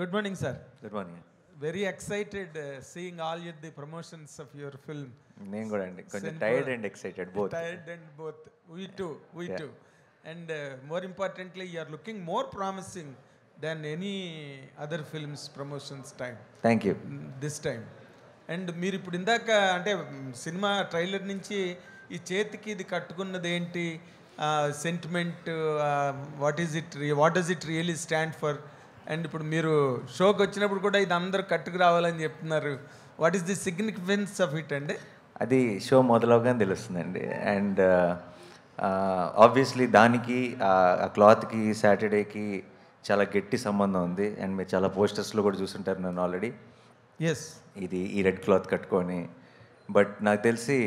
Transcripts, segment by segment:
Good morning, sir. Good morning. Very excited seeing all the promotions of your film. నేను కూడా అండి కొంచెం Sinful. Tired and excited both. Tired and both. We too. We Yeah. too. And more importantly, you are looking more promising than any other films promotions time. Thank you. This time. And మీరు ఇప్పుడు ఇందాక అంటే cinema trailer నుంచి ఈ చేతికి ఇది కట్టుకున్నది ఏంటి, sentiment, what does it really stand for? And ఇప్పుడు మీరు షోకి వచ్చినప్పుడు కూడా ఇది అందరూ కట్టుకు రావాలని చెప్తున్నారు. What is the significance of it అండి? అది షో మొదలవగానే తెలుస్తుందండి. అండ్ ఆబ్వియస్లీ దానికి ఆ క్లాత్కి సాటర్డేకి చాలా గట్టి సంబంధం ఉంది. అండ్ మీరు చాలా పోస్టర్స్లో కూడా చూసుంటారు నన్ను ఆల్రెడీ. ఎస్, ఇది ఈ రెడ్ క్లాత్ కట్టుకొని. బట్ నాకు తెలిసి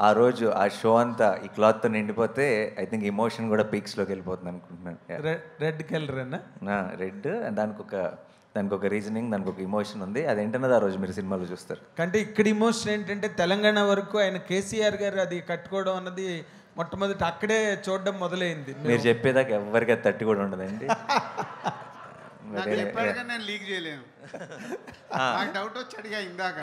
ఆ రోజు ఆ షో అంతా ఈ క్లాత్తో నిండిపోతే ఐ థింక్ ఇమోషన్ కూడా పీక్స్లోకి వెళ్ళిపోతుంది అనుకుంటున్నాను. రెడ్ కలర్ అన్న రెడ్, దానికి ఒక రీజనింగ్, దానికి ఒక ఇమోషన్ ఉంది. అదేంటన్నది ఆ రోజు మీరు సినిమాలో చూస్తారు. అంటే ఇక్కడ ఇమోషన్ ఏంటంటే తెలంగాణ వరకు ఆయన కేసీఆర్ గారు అది కట్టుకోవడం అన్నది మొట్టమొదటి అక్కడే చూడడం మొదలైంది. మీరు చెప్పేదాకా ఎవరికి అది తట్టి కూడా ఉండదండి. నేను లీక్ చేయలేను. నాకు డౌట్ వచ్చి అడిగా ఇందాక,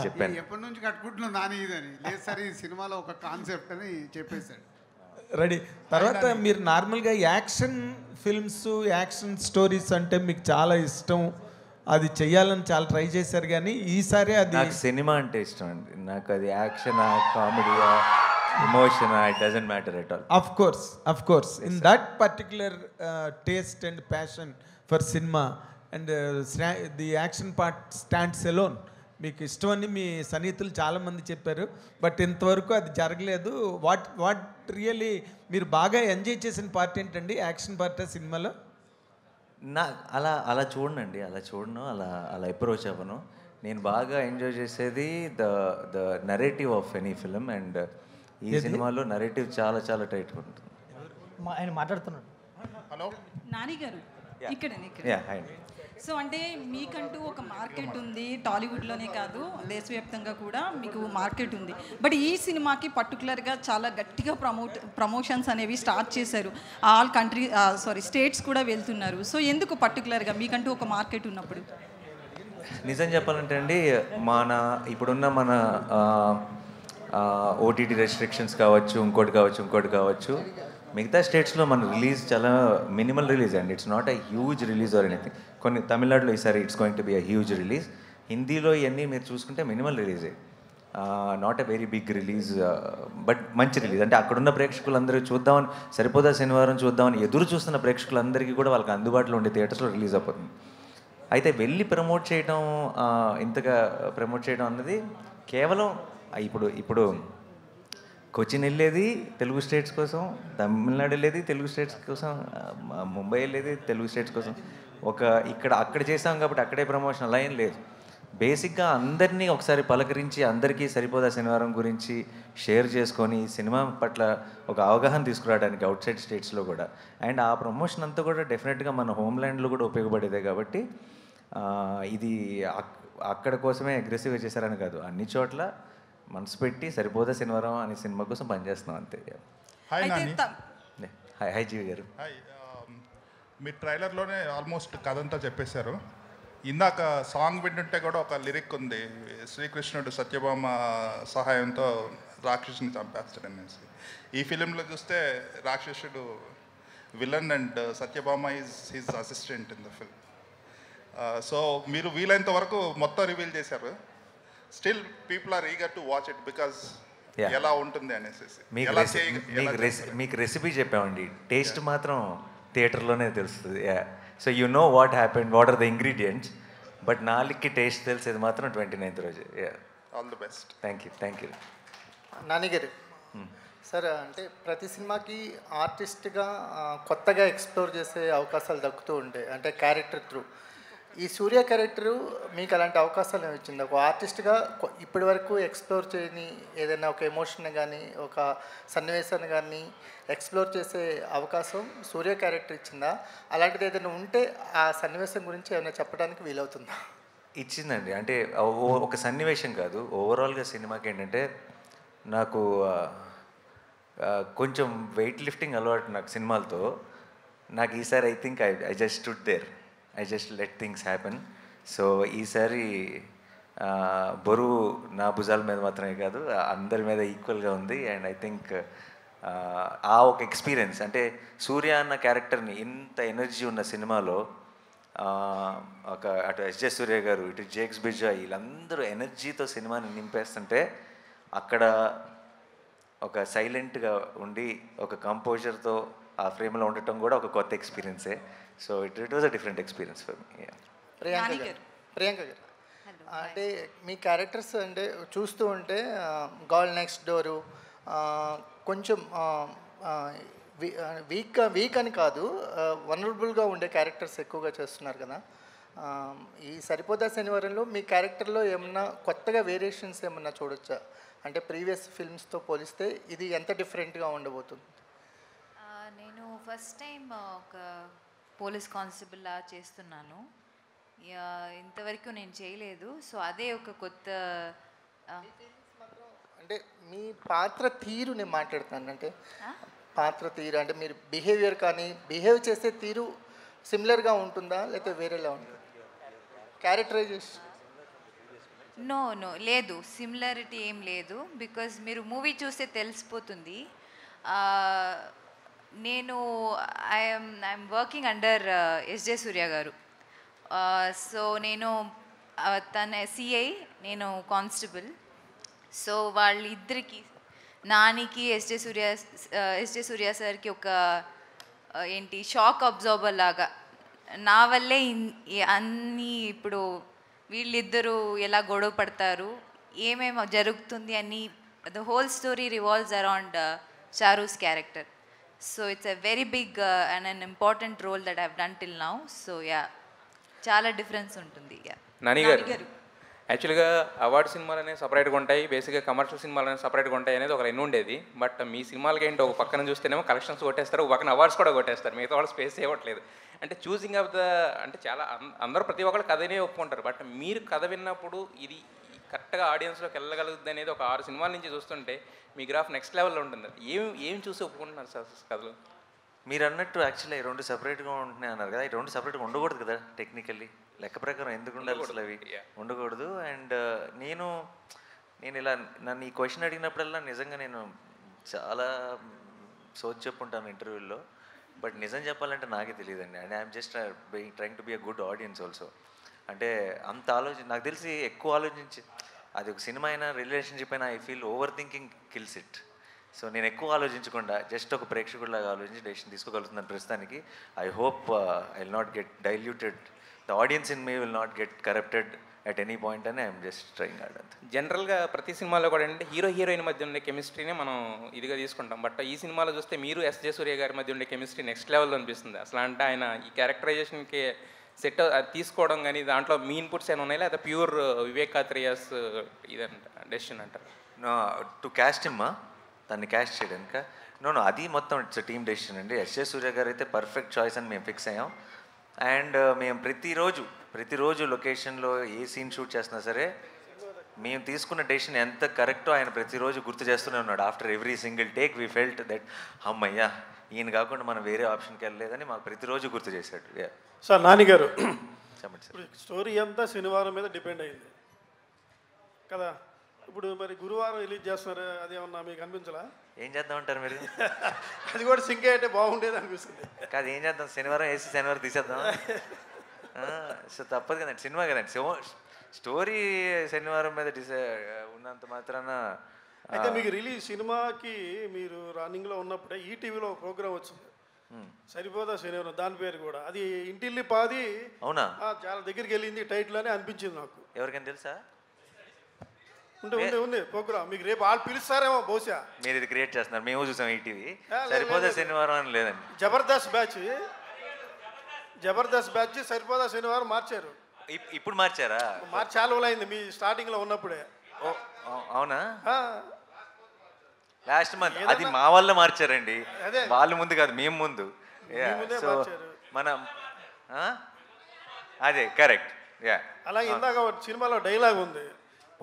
చెప్పాను ఎప్పటి నుంచి కట్టుకుంటున్నావు నాని ఇదని. లేదు సార్, ఈ సినిమాలో ఒక కాన్సెప్ట్ అని చెప్పేశాడు. రెడీ. తర్వాత మీరు నార్మల్గా యాక్షన్ ఫిల్మ్స్, యాక్షన్ స్టోరీస్ అంటే మీకు చాలా ఇష్టం, అది చెయ్యాలని చాలా ట్రై చేశారు. కానీ ఈసారి అది నాకు సినిమా అంటే ఇష్టం అండి. నాకు అది యాక్షనా, కామెడీయా, ఎమోషనా, it doesn't matter at all. Of course, in that particular taste and passion for cinema and the action part stands alone. మీకు ఇష్టమని మీ సన్నిహితులు చాలామంది చెప్పారు, బట్ ఇంతవరకు అది జరగలేదు. వాట్ రియలీ మీరు బాగా ఎంజాయ్ చేసిన పార్ట్ ఏంటండి, యాక్షన్ పార్ట్ సినిమాలో? అలా చూడనండి, అలా అప్రోచ్ అవ్వను. నేను బాగా ఎంజాయ్ చేసేది the narrative of any film. And ఈ సినిమాలో నరేటివ్ చాలా చాలా టైట్గా ఉంటుంది. ఆయన మాట్లాడుతున్నాడు. హలో నాని గారు, ఇక్కడ అండి. సో అంటే మీకంటూ ఒక మార్కెట్ ఉంది, టాలీవుడ్లోనే కాదు దేశవ్యాప్తంగా కూడా మీకు మార్కెట్ ఉంది. బట్ ఈ సినిమాకి పర్టికులర్గా చాలా గట్టిగా ప్రమోషన్స్ అనేవి స్టార్ట్ చేశారు. ఆల్ స్టేట్స్ కూడా వెళ్తున్నారు. సో ఎందుకు పర్టికులర్గా మీకంటూ ఒక మార్కెట్ ఉన్నప్పుడు? నిజం చెప్పాలంటే అండి, ఇప్పుడున్న మన ఓటీటీ రెస్ట్రిక్షన్స్ కావచ్చు, ఇంకోటి కావచ్చు, మిగతా స్టేట్స్లో మన రిలీజ్ చాలా మినిమల్ రిలీజ్ అండి. It's not a huge release or anything. కొన్ని తమిళనాడులో ఈసారి it's going to be a huge release. హిందీలో ఇవన్నీ మీరు చూసుకుంటే మినిమల్ రిలీజే, not a very big release, but మంచి రిలీజ్. అంటే అక్కడున్న ప్రేక్షకులందరూ చూద్దామని, సరిపోదా శనివారం చూద్దామని ఎదురు చూస్తున్న ప్రేక్షకులందరికీ కూడా వాళ్ళకి అందుబాటులో ఉండే థియేటర్స్లో రిలీజ్ అయిపోతుంది. అయితే వెళ్ళి ఇంతగా ప్రమోట్ చేయడం అన్నది కేవలం ఇప్పుడు కొచ్చిన్ వెళ్ళేది తెలుగు స్టేట్స్ కోసం, తమిళనాడు వెళ్ళేది తెలుగు స్టేట్స్ కోసం, ముంబై వెళ్ళేది తెలుగు స్టేట్స్ కోసం. అక్కడ చేసాం కాబట్టి అక్కడే ప్రమోషన్ అలా ఏం లేదు. బేసిక్గా అందరినీ ఒకసారి పలకరించి, అందరికీ సరిపోదా శనివారం గురించి షేర్ చేసుకొని సినిమా పట్ల ఒక అవగాహన తీసుకురావడానికి అవుట్ సైడ్ స్టేట్స్లో కూడా. అండ్ ఆ ప్రమోషన్ అంతా కూడా డెఫినెట్గా మన హోమ్ల్యాండ్లో కూడా ఉపయోగపడేదే. కాబట్టి ఇది అక్కడ కోసమే అగ్రెసివ్గా చేశారని కాదు, అన్ని చోట్ల మనసు పెట్టి సరిపోదా శనివారం అనే సినిమా కోసం పనిచేస్తున్నాం అంతే. హాయ్ నాని. హాయ్ జీవి గారు. హాయ్. మీ ట్రైలర్లోనే ఆల్మోస్ట్ కథ అంతా చెప్పేశారు. ఇందాక సాంగ్ వింటుంటే కూడా ఒక లిరిక్ ఉంది, శ్రీకృష్ణుడు సత్యభామ సహాయంతో రాక్షసుని చంపేస్తాడనేసి. ఈ ఫిలింలో చూస్తే రాక్షసుడు villain and Satyabhama is his assistant in the film. So మీరు వీలైనంత వరకు మొత్తం రివీల్ చేశారు. Still people are eager to watch it because ఎలా ఉంటుంది అనేసి. మీకు రెసిపీ చెప్పామండి, టేస్ట్ మాత్రం థియేటర్లోనే తెలుస్తుంది. So you know what happened, what are the ingredients, but నాలుగుకి టేస్ట్ తెలిసేది మాత్రం 29th రోజు. All the best. Thank you. Nani garu, sir అంటే ప్రతి సినిమాకి ఆర్టిస్ట్గా కొత్తగా ఎక్స్ప్లోర్ చేసే అవకాశాలు దక్కుతూ ఉంటాయి, అంటే క్యారెక్టర్ త్రూ. ఈ సూర్య క్యారెక్టరు మీకు అలాంటి అవకాశాలు ఏమి ఒక ఆర్టిస్ట్గా ఇప్పటి వరకు ఎక్స్ప్లోర్ చేయని ఏదైనా ఒక ఎమోషన్ కానీ, ఒక సన్నివేశాన్ని కానీ ఎక్స్ప్లోర్ చేసే అవకాశం సూర్య క్యారెక్టర్ ఇచ్చిందా? అలాంటిది ఏదైనా ఉంటే ఆ సన్నివేశం గురించి ఏమైనా చెప్పడానికి వీలవుతుందా? ఇచ్చిందండి. అంటే ఒక సన్నివేశం కాదు, ఓవరాల్గా సినిమాకి ఏంటంటే నాకు కొంచెం వెయిట్ లిఫ్టింగ్ అలవాటు నాకు సినిమాలతో. నాకు ఈసారి I think I just stood there. I just let things happen. So ఈసారి బరువు నా భుజాల మీద మాత్రమే కాదు, అందరి మీద ఈక్వల్గా ఉంది. అండ్ ఐ థింక్ ఆ ఒక ఎక్స్పీరియన్స్, అంటే సూర్య అన్న క్యారెక్టర్ని ఇంత ఎనర్జీ ఉన్న సినిమాలో ఒక అటు ఎస్జే సూర్య గారు, ఇటు జేక్స్ బిజా, వీళ్ళందరూ ఎనర్జీతో సినిమాని నింపేస్తుంటే అక్కడ ఒక సైలెంట్గా ఉండి ఒక కంపోజర్తో ఆ ఫ్రేమ్లో ఉండటం కూడా ఒక కొత్త ఎక్స్పీరియన్సే. So it was a different experience for me. Priyanka garu అంటే మీ క్యారెక్టర్స్ అంటే చూస్తూ ఉంటే గర్ల్ నెక్స్ట్ డోరు కొంచెం వీక్ అని కాదు, వనరబుల్గా ఉండే క్యారెక్టర్స్ ఎక్కువగా చేస్తున్నారు కదా. ఈ సరిపోదా శనివారంలో మీ క్యారెక్టర్లో ఏమన్నా కొత్తగా వేరియేషన్స్ ఏమన్నా చూడొచ్చా? అంటే ప్రీవియస్ ఫిల్మ్స్తో పోలిస్తే ఇది ఎంత డిఫరెంట్గా ఉండబోతుంది? నేను ఫస్ట్ టైం ఒక పోలీస్ కానిస్టేబుల్లా చేస్తున్నాను, ఇంతవరకు నేను చేయలేదు. సో అదే ఒక కొత్త అంటే మీ పాత్ర తీరు నేను మాట్లాడుతున్నాను. అంటే పాత్ర తీరు అంటే మీరు బిహేవియర్ కానీ బిహేవ్ చేసే తీరు సిమిలర్గా ఉంటుందా లేకపోతే వేరేలా ఉంటుంది? క్యారెక్టరైజేషన్ నో లేదు, సిమిలారిటీ ఏం లేదు. బికాజ్ మీరు మూవీ చూస్తే తెలిసిపోతుంది. నేను ఐఎమ్ వర్కింగ్ అండర్ ఎస్జే సూర్య గారు. సో నేను తన సిఐ, నేను కానిస్టేబుల్. సో వాళ్ళిద్దరికి, నానికి ఎస్జే సూర్య సార్కి ఒక ఏంటి షాక్ అబ్జార్బర్ లాగా నా వల్లే అన్నీ ఇప్పుడు వీళ్ళిద్దరూ ఎలా గొడవ పడతారు, ఏమేమి జరుగుతుంది అని the whole story revolves around Charu's character. So it's a very big and an important role that I've done till now. So చాలా డిఫరెన్స్ ఉంటుంది. నాని గారు, యాక్చువల్గా అవార్డు సినిమాలు అనేవి సపరేట్గా ఉంటాయి, బేసిక్గా కమర్షియల్ సినిమాలు అనేవి సపరేట్గా ఉంటాయి అనేది ఒక ఎన్ని ఉండేది. బట్ మీ సినిమాలకి ఏంటి, ఒక పక్కన చూస్తేనేమో కలెక్షన్స్ కొట్టేస్తారు, ఒక పక్కన అవార్డ్స్ కూడా కొట్టేస్తారు, మిగతా వాళ్ళు స్పేస్ ఇవ్వట్లేదు. అంటే చూసింగ్ ఆఫ్ ద అంటే చాలా అందరూ ప్రతి ఒక్కరు కథనే ఒప్పుకుంటారు. బట్ మీరు కథ విన్నప్పుడు ఇది కరెక్ట్గా ఆడియన్స్లోకి వెళ్ళగలుగుతుంది అనేది ఒక 6 సినిమాల నుంచి చూస్తుంటే మీ గ్రాఫ్ నెక్స్ట్ లెవెల్లో ఉంటుంది. ఏం చూసి ఒప్పుకుంటున్నారు సార్ కథలు? మీరు అన్నట్టు యాక్చువల్లీ ఈ 2 సపరేట్గా ఉంటున్నాయి అన్నారు కదా, ఈ 2 సపరేట్గా ఉండకూడదు కదా టెక్నికల్లీ, లెక్క ప్రకారం ఎందుకు ఉండాలి అసలు? అవి ఉండకూడదు. అండ్ నేను ఇలా నన్ను ఈ క్వశ్చన్ అడిగినప్పుడల్లా నిజంగా నేను చాలా సోచ్ చెప్పుంటాను ఇంటర్వ్యూల్లో. బట్ నిజం చెప్పాలంటే నాకే తెలియదండి. And I'm just trying to be a good audience also. అంటే అంత నాకు తెలిసి ఎక్కువ ఆలోచించి, అది ఒక సినిమా అయినా రిలేషన్షిప్ అయినా, I feel over thinking kills it. So నేను ఎక్కువ ఆలోచించకుండా జస్ట్ ఒక ప్రేక్షకుడిలాగా ఆలోచించి డెసిషన్ తీసుకోగలుగుతున్నాను ప్రస్తుతానికి. I hope I will not get diluted, the audience in me will not get corrupted at any point అని ఐఎమ్ జస్ట్ ట్రైంగ్ హార్డ్. అంతే. జనరల్గా ప్రతి సినిమాలో కూడా అంటే హీరో హీరోయిన్ మధ్య ఉండే కెమిస్ట్రీనే మనం ఇదిగా తీసుకుంటాం. బట్ ఈ సినిమాలో చూస్తే మీరు ఎస్జే సూర్య గారి మధ్య ఉండే కెమిస్ట్రీ నెక్స్ట్ లెవెల్లో అనిపిస్తుంది. అసలు అంటే ఆయన ఈ క్యారెక్టరైజేషన్కి సెట్ తీసుకోవడం కానీ దాంట్లో మీ ఇన్పుట్స్ ఏమైనా ఉన్నాయి, లేదా ప్యూర్ వివేక్ కాత్రియాస్ ఇదంట డెసిషన్ అంటారు? టు క్యాస్ట్ హిమ్, దాన్ని క్యాస్ట్ చేయడానికి నో అది మొత్తం ఇట్స్ టీమ్ డెసిషన్ అండి. ఎస్జే సూర్య గారు అయితే పర్ఫెక్ట్ చాయిస్ అని మేము ఫిక్స్ అయ్యాం. అండ్ మేము ప్రతిరోజు లొకేషన్లో ఏ సీన్ షూట్ చేసినా సరే మేము తీసుకున్న డెసిషన్ ఎంత కరెక్టో ఆయన ప్రతిరోజు గుర్తు చేస్తూనే ఉన్నాడు. After every single take we felt that అమ్మయ్యా ఈయన కాకుండా మనం వేరే ఆప్షన్కి వెళ్ళలేదని మాకు ప్రతిరోజు గుర్తు చేశాడు. సార్ నాని గారు, చెప్పండి సార్. స్టోరీ అంతా శనివారం మీద డిపెండ్ అయింది కదా. ఇప్పుడు మరి గురువారం రిలీజ్ చేస్తున్నారు, అదేమన్నా మీకు అనిపించలా? ఏం చేద్దామంటారు మీరు? అది కూడా సింక్ అయితే బాగుండేది అనిపిస్తుంది. కాదు, ఏం చేద్దాం, శనివారం వేసి శనివారం తీసేద్దాం. సో తప్పదు కదండి, సినిమా కదండి. స్టోరీ శనివారం మీద ఉన్నంత మాత్రాన. అయితే మీకు రిలీజ్ సినిమాకి మీరు రన్నింగ్లో ఉన్నప్పుడే ఈటీవీలో ఒక ప్రోగ్రామ్ వచ్చింది, సరిపోదా శనివారం, దాని పేరు కూడా అది ఇంటిల్లి పాది. అవునా? చాలా దగ్గరికి వెళ్ళింది టైటిల్ అని అనిపించింది నాకు. ఎవరికైనా తెలుసా? ఉంది ప్రోగ్రామ్, మీకు రేపు వాళ్ళు పిలుస్తారేమో బహుశా. మీరు ఇది క్రియేట్ చేస్తున్నారు, మేము చూసాం ఈటీవీ. సరిపోదా శనివారం అని లేదండి. జబర్దస్త్ బ్యాచ్ సరిపోదా శనివారం మార్చారు. ఇప్పుడు మార్చారా? చాలా రోజులైంది మీ స్టార్టింగ్లో ఉన్నప్పుడే. అవునా? లాస్ట్ మంత్ అది మా వల్ల మార్చారండి, వాళ్ళు ముందు కాదు, మేము ముందు. సో మనం అదే కరెక్ట్. అలాగే ఇందాక సినిమాలో డైలాగ్ ఉంది,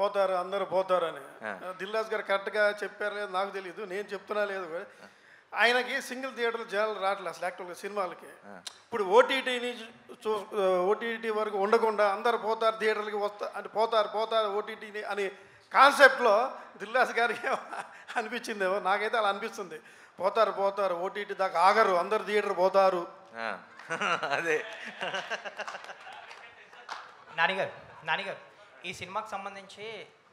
పోతారు అందరూ పోతారు అని. దిల్ రాజు గారు కరెక్ట్గా చెప్పారు లేదు నాకు తెలియదు, నేను చెప్తున్నా లేదు. ఆయనకి సింగిల్ థియేటర్లు జనాలు రావట్లేదు అసలు యాక్చువల్గా సినిమాలకి. ఇప్పుడు ఓటీటీ వరకు ఉండకుండా అందరు పోతారు థియేటర్లకి అంటే పోతారు ఓటీటీని అని కాన్సెప్ట్లో దిల్రాజు గారికి అనిపించిందేమో. నాకైతే అలా అనిపిస్తుంది. పోతారు ఓటీటీ దాకా ఆగరు, అందరు థియేటర్ పోతారు. అదే నానిగారు ఈ సినిమాకి సంబంధించి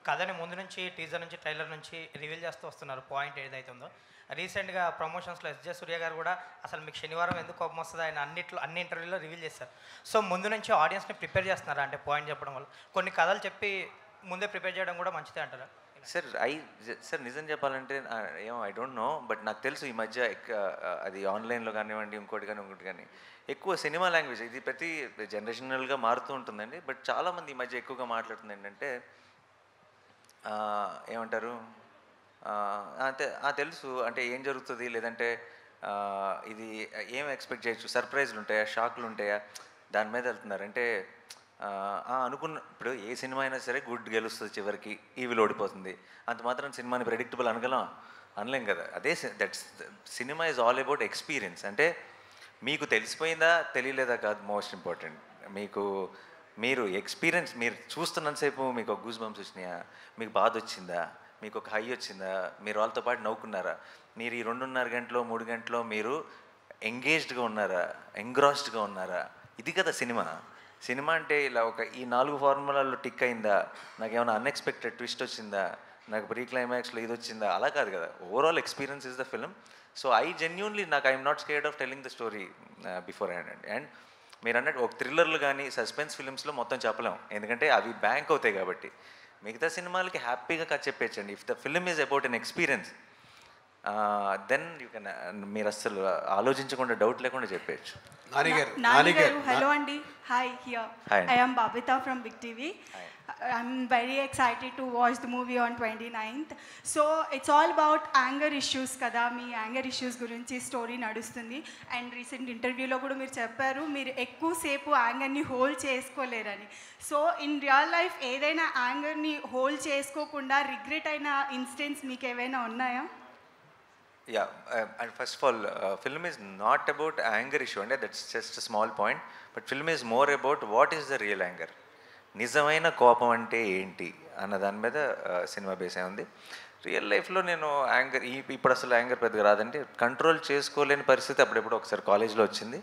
కథని ముందు నుంచి టీజర్ నుంచి ట్రైలర్ నుంచి రివీల్ చేస్తూ వస్తున్నారు. పాయింట్ ఏదైతే ఉందో రీసెంట్గా ప్రమోషన్స్లో ఎస్జే సూర్య గారు కూడా అసలు మీకు శనివారం ఎందుకు కోపం వస్తుంది ఆయన అన్ని ఇంటర్వ్యూలో రివీల్ చేస్తారు. సో ముందు నుంచి ఆడియన్స్ని ప్రిపేర్ చేస్తున్నారా అంటే పాయింట్ చెప్పడం వల్ల కొన్ని కథలు చెప్పి ముందే ప్రిపేర్ చేయడం కూడా మంచిదే అంటారా? సార్ నిజం చెప్పాలంటే ఐ డోంట్ నో, బట్ నాకు తెలుసు ఈ మధ్య అది ఆన్లైన్లో కానివ్వండి ఇంకోటి కానీ ఎక్కువ సినిమా లాంగ్వేజ్ ఇది ప్రతి జనరేషనల్గా మారుతూ ఉంటుందండి. బట్ చాలామంది ఈ మధ్య ఎక్కువగా మాట్లాడుతుంది ఏంటంటే ఏమంటారు తెలుసు అంటే ఏం జరుగుతుంది, లేదంటే ఇది ఏం ఎక్స్పెక్ట్ చేయొచ్చు, సర్ప్రైజ్లు ఉంటాయా, షాక్లు ఉంటాయా, దాని మీద వెళ్తున్నారు. అంటే ఇప్పుడు ఏ సినిమా అయినా సరే గుడ్ గెలుస్తుంది, చివరికి ఈవిల్ ఓడిపోతుంది. అంత మాత్రం సినిమాని ప్రెడిక్టబుల్ అనలేం కదా. అదే cinema is all about experience. అంటే మీకు తెలిసిపోయిందా తెలియలేదా కాదు మోస్ట్ ఇంపార్టెంట్. మీరు ఎక్స్పీరియన్స్ మీరు చూస్తున్నంతసేపు మీకు ఒక గూస్ బంప్స్ వచ్చినాయా, మీకు బాధ వచ్చిందా, మీకు ఒక హై వచ్చిందా, మీరు వాళ్ళతో పాటు నవ్వుకున్నారా, మీరు ఈ 2.5 గంటలో 3 గంటలో మీరు ఎంగేజ్డ్గా ఉన్నారా, ఎంగ్రాస్డ్గా ఉన్నారా, ఇది కదా సినిమా అంటే ఇలా ఈ 4 ఫార్ములాల్లో టిక్ అయిందా, నాకేమైనా అన్ఎక్స్పెక్టెడ్ ట్విస్ట్ వచ్చిందా, నాకు ప్రీ క్లైమాక్స్లో ఇది వచ్చిందా, అలా కాదు కదా. Overall experience is the film. So I genuinely I'm not scared of telling the story before hand అండి. అండ్ మీరు అన్నట్టు ఒక థ్రిల్లర్లు కానీ సస్పెన్స్ ఫిల్మ్స్లో మొత్తం చెప్పలేము, ఎందుకంటే అవి బ్యాంక్ అవుతాయి కాబట్టి. మిగతా సినిమాలకి హ్యాపీగా కథ చెప్పేచ్చండి. If the film is about an experience then you can మీరు అస్సలు ఆలోచించకుండా డౌట్ లేకుండా చెప్పేయచ్చు. నానిగారు హలో అండి. Hi here I am Babitha from Big TV. I'm very excited to watch the movie on 29th. So it's all about anger issues kada. మీ anger issues గురించి story నడుస్తుంది. అండ్ రీసెంట్ ఇంటర్వ్యూలో కూడా మీరు చెప్పారు మీరు ఎక్కువసేపు యాంగర్ని హోల్డ్ చేసుకోలేరని. సో ఇన్ రియల్ లైఫ్ ఏదైనా యాంగర్ని హోల్డ్ చేసుకోకుండా రిగ్రెట్ అయిన ఇన్సిడెంట్స్ మీకు ఏవైనా ఉన్నాయా? And first of all, film is not about anger issue, and that's just a small point. But film is more about what is the real anger. నిజమైన కోపం అంటే ఏంటి అన్న దాని మీద సినిమా బేస్ అయి ఉంది. రియల్ లైఫ్లో నేను ఇప్పుడు అసలు యాంగర్ పెద్దగా రాదంటే కంట్రోల్ చేసుకోలేని పరిస్థితి అప్పుడెప్పుడు ఒకసారి కాలేజ్లో వచ్చింది.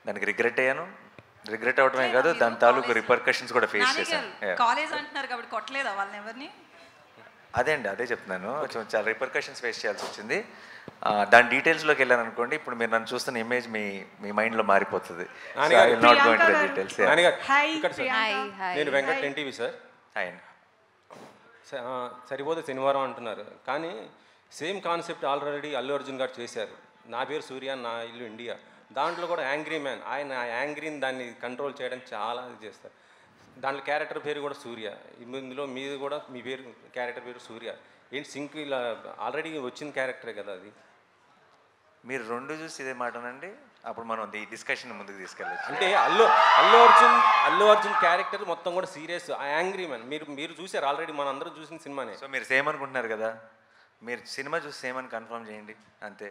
దానికి రిగ్రెట్ అయ్యాను. రిగ్రెట్ అవడమే కాదు, దాని తాలూకు రిపర్కషన్స్ కూడా ఫేస్ చేశాను. కాలేజ్ అంటున్నారు కాబట్టి కొట్టలేదా వాళ్ళని ఎవరిని? అదే చెప్తున్నాను. కొంచెం చాలా రిపర్కషన్స్ ఫేస్ చేయాల్సి వచ్చింది. దాని డీటెయిల్స్లోకి వెళ్ళాను అనుకోండి, ఇప్పుడు మీరు నన్ను చూస్తున్న ఇమేజ్ మీ మైండ్లో మారిపోతుంది. నేను వెంకట్ ఎన్టీవీ సార్. సరిపోతే శనివారం అంటున్నారు, కానీ same concept already Allu Arjun గారు చేశారు. నా పేరు సూర్య, నా ఇల్లు ఇండియా. దాంట్లో కూడా యాంగ్రీ మ్యాన్, ఆయన యాంగ్రీని దాన్ని కంట్రోల్ చేయడానికి చాలా చేస్తారు. దాంట్లో క్యారెక్టర్ పేరు కూడా సూర్య. ఇందులో మీది కూడా మీ క్యారెక్టర్ పేరు సూర్య. ఏంటి సింక్ ఇలా ఆల్రెడీ వచ్చిన క్యారెక్టరే కదా అది. మీరు రెండు చూసి ఇదే మాటనండి, అప్పుడు మనం ఈ డిస్కషన్ ముందుకు తీసుకెళ్ళచ్చు. అంటే అల్లు అర్జున్ క్యారెక్టర్ మొత్తం కూడా సీరియస్, యాంగ్రీ మ్యాన్. మీరు చూసారు ఆల్రెడీ, మన అందరూ చూసిన సినిమానే. సో మీరు సేమ్ అనుకుంటున్నారు కదా, మీరు సినిమా చూసి సేమ్ అని కన్ఫర్మ్ చేయండి అంతే.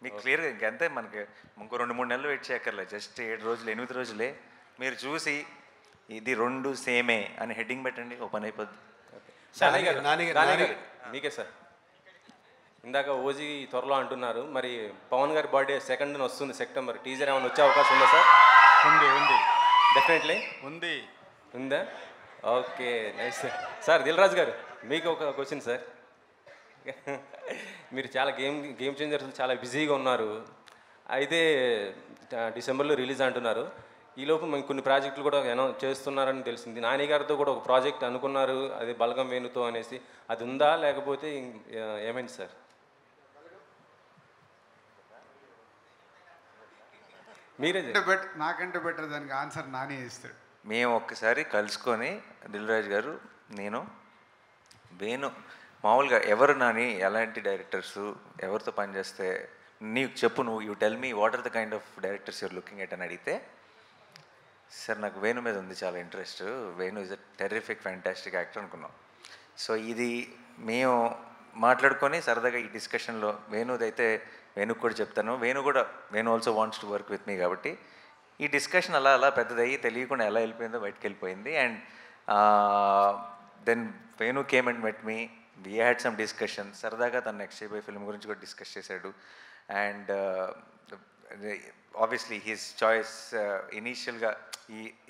మీకు క్లియర్గా ఇంకంతే, మనకి ఇంకో 2-3 నెలలు వెయిట్ చేయక్కర్లేదు. జస్ట్ 7 రోజులు 8 రోజులే. మీరు చూసి ఇది 2 సేమే అని హెడ్డింగ్ పెట్టండి, ఓపెన్ అయిపోద్ది. మీకే సార్, ఇందాక ఓజీ త్వరలో అంటున్నారు, మరి పవన్ గారి బర్త్డే 2nd వస్తుంది సెప్టెంబర్. టీజర్ ఏమైనా వచ్చే అవకాశం ఉందా సార్? ఉంది డెఫినెట్లీ ఉందా? Okay, nice sir. Sir Dil Raju గారు, మీకు ఒక క్వశ్చన్ సార్. మీరు చాలా గేమ్ చేంజర్స్ చాలా బిజీగా ఉన్నారు. అయితే డిసెంబర్లో రిలీజ్ అంటున్నారు. ఈలోపు మేము కొన్ని ప్రాజెక్టులు కూడా చేస్తున్నారని తెలిసింది. నాని గారితో కూడా ఒక ప్రాజెక్ట్ అనుకున్నారు, అది బలగం వేణుతో అనేసి. అది ఉందా లేకపోతే ఏమైంది సార్? మీరే నాకంటే బెటర్ దానికి ఆన్సర్ నాని ఇస్తాడు. మేము ఒక్కసారి కలుసుకొని దిల్రాజు గారు, నేను, వేణు, మామూలుగా ఎవరు నాని ఎలాంటి డైరెక్టర్స్ ఎవరితో పనిచేస్తే నీకు చెప్పు, you tell me what are the kind of directors you're looking at అని అడిగితే, సార్ నాకు వేణు మీద ఉంది చాలా interest, Venu is a terrific fantastic actor అనుకున్నాం. సో ఇది మేము మాట్లాడుకొని సరదాగా ఈ డిస్కషన్లో వేణుదైతే వేణుకు కూడా చెప్తాను, Venu also wants to work with me, కాబట్టి ఈ డిస్కషన్ అలా అలా పెద్దదయ్యి తెలియకుండా ఎలా వెళ్ళిపోయిందో బయటకు వెళ్ళిపోయింది. And then Venu came and met me, we had some discussion. సరదాగా తను నెక్స్ట్ చేయబోయే ఫిల్మ్ గురించి కూడా డిస్కస్ చేశాడు. అండ్ ఆబ్వియస్లీ హిస్ చాయిస్ ఇనీషియల్గా